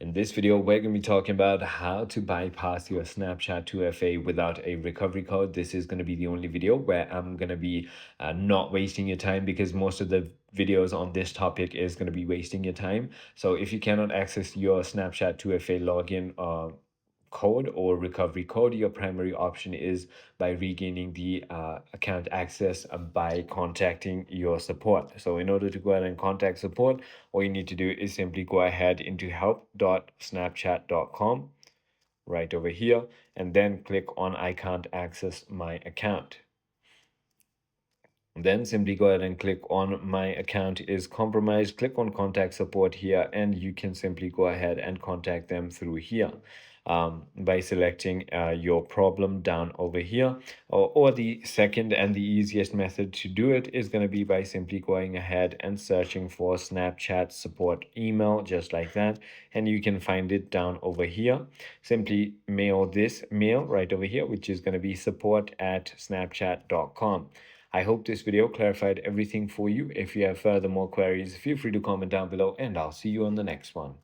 In this video, we're going to be talking about how to bypass your Snapchat 2FA without a recovery code. This is going to be the only video where I'm going to be not wasting your time, because most of the videos on this topic is going to be wasting your time. So if you cannot access your Snapchat 2FA login code or recovery code, your primary option is by regaining the account access by contacting your support. So in order to go ahead and contact support, all you need to do is simply go ahead into help.snapchat.com right over here, and then click on I can't access my account. Then simply go ahead and click on my account is compromised. Click on contact support here, and you can simply go ahead and contact them through here by selecting your problem down over here. Or the second and the easiest method to do it is going to be by simply going ahead and searching for Snapchat support email, just like that, and you can find it down over here. Simply mail this mail right over here, which is going to be support@snapchat.com. I hope this video clarified everything for you. If you have further more queries, feel free to comment down below, and I'll see you on the next one.